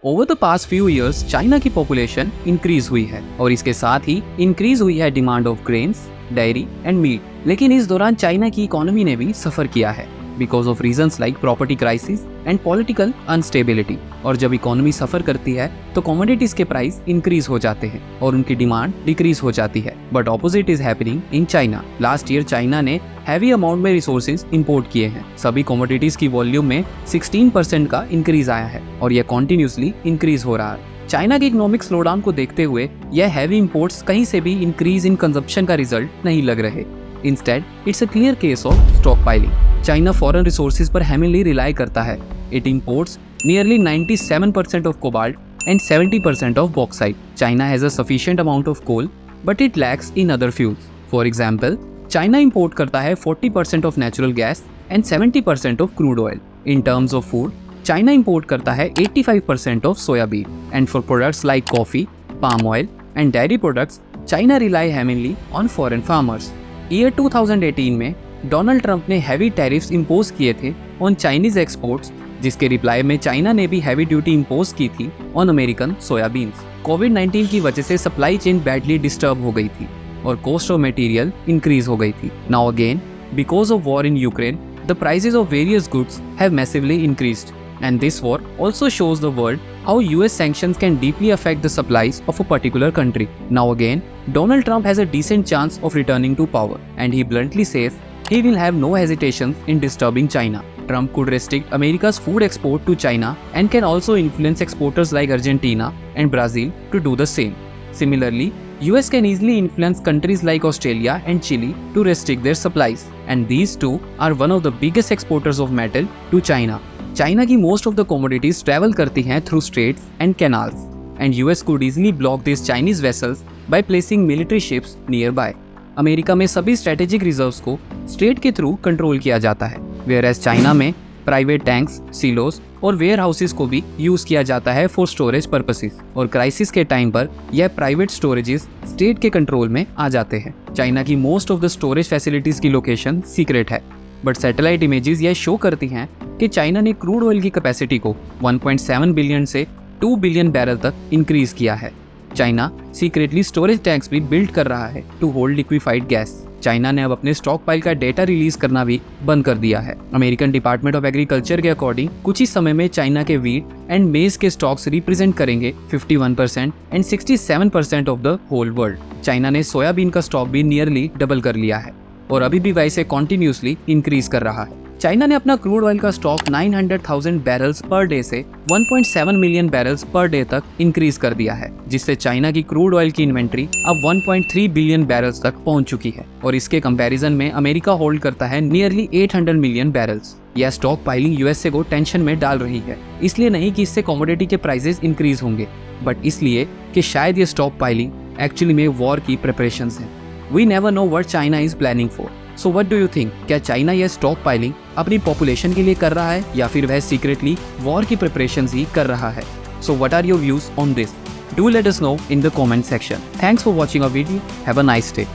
Over the past few years China की population increase हुई है और इसके साथ ही इंक्रीज हुई है demand of grains, dairy and meat. लेकिन इस दौरान चाइना की इकोनॉमी ने भी सफर किया है because of reasons like property crisis and political unstability. और जब इकोनॉमी सफर करती है तो कमोडिटीज के प्राइस इंक्रीज हो जाते हैं और उनकी डिमांड डिक्रीज हो जाती है। But opposite is happening in China. Last year China ने हैवी अमाउंट में रिसोर्सेज इंपोर्ट किए हैं। सभी कमोडिटीज की वॉल्यूम में 16% का इंक्रीज आया है और यह कॉन्टिन्यूसली इंक्रीज हो रहा है। चाइना के इकोनॉमिक स्लोडाउन को देखते हुए यह हैवी इंपोर्ट्स कहीं से भी इंक्रीज इन कंजप्शन का रिजल्ट नहीं लग रहे। Instead it's a clear case of stock piling. China foreign resources पर हेविली रिलाई करता है। It imports nearly 97% of cobalt and 70% of bauxite. China has a sufficient amount of coal, but it lacks in other fuels. For example, China import करता है 40% of natural gas and 70% of crude oil. In terms of food, China import करता है 85% of soybean. And for products like coffee, palm oil and dairy products, China rely heavily on foreign farmers. Year 2018 में Donald Trump ने heavy tariffs impose किए थे on Chinese exports, जिसके reply में China ने भी हैवी ड्यूटी इंपोज की थी ऑन अमेरिकन सोयाबीन्स। कोविड-19 की वजह से सप्लाई चेन बैडली डिस्टर्ब हो गई थी और कॉस्ट ऑफ मटेरियल इंक्रीज हो गई थी। Now again because of war in Ukraine the prices of various goods have massively increased and this war also shows the world how US sanctions can deeply affect the supplies of a particular country. Now again, Donald Trump has a decent chance of returning to power and he bluntly says he will have no hesitation in disturbing China. Trump could restrict America's food export to China and can also influence exporters like Argentina and Brazil to do the same. Similarly, US can easily influence countries like Australia and Chile to restrict their supplies, and these two are one of the biggest exporters of metal to China. China की most of the commodities travel करती हैं through straits and canals and US could easily block this Chinese vessels by placing military ships near by. America में सभी strategic reserves को strait के through control किया जाता है, वेयर एज चाइना में प्राइवेट टैंक्स, सिलोस और वेयर हाउसेज को भी यूज किया जाता है फॉर स्टोरेज पर्पसेस। और क्राइसिस के टाइम पर यह प्राइवेट स्टोरेजेस स्टेट के कंट्रोल में आ जाते हैं। चाइना की most of the storage facilities की लोकेशन सीक्रेट है, बट सैटेलाइट इमेजेस यह शो करती हैं कि चाइना ने क्रूड ऑयल की कैपेसिटी को 1.7 बिलियन से 2 बिलियन बैरल तक इंक्रीज किया है। चाइना सीक्रेटली स्टोरेज टैंक्स भी बिल्ड कर रहा है to hold liquefied gas. China ने अब अपने स्टॉक पाइल का डेटा रिलीज करना भी बंद कर दिया है। अमेरिकन डिपार्टमेंट ऑफ एग्रीकल्चर के अकॉर्डिंग कुछ ही समय में चाइना के वीट एंड मेज के स्टॉक्स रिप्रेजेंट करेंगे 51% and 67% of the whole world. China ने सोयाबीन का स्टॉक भी नियरली डबल कर लिया है और अभी भी वैसे कॉन्टिन्यूसली इंक्रीज कर रहा है। चाइना ने अपना क्रूड ऑयल का स्टॉक 900,000 बैरल्स पर डे से 1.7 मिलियन बैरल्स पर डे तक इंक्रीज कर दिया है, जिससे चाइना की क्रूड ऑयल की इन्वेंट्री अब 1.3 बिलियन बैरल्स तक पहुंच चुकी है। और इसके कंपैरिजन में अमेरिका होल्ड करता है नियरली 800 मिलियन बैरल्स। यह स्टॉक पाइलिंग यूएसए को टेंशन में डाल रही है, इसलिए नहीं कि इससे कमोडिटी के प्राइसेस इंक्रीज होंगे, बट इसलिए कि शायद ये स्टॉक पाइलिंग एक्चुअली में वॉर की प्रिपरेशंस है। We never know what China is planning for. So what do you think? क्या चाइना यह स्टॉक पाइलिंग अपनी पॉपुलेशन के लिए कर रहा है या फिर वह सीक्रेटली वॉर की प्रिपरेशंस ही कर रहा है? So what are your views on this? Do let us know in the comment section. Thanks for watching our video. Have a nice day.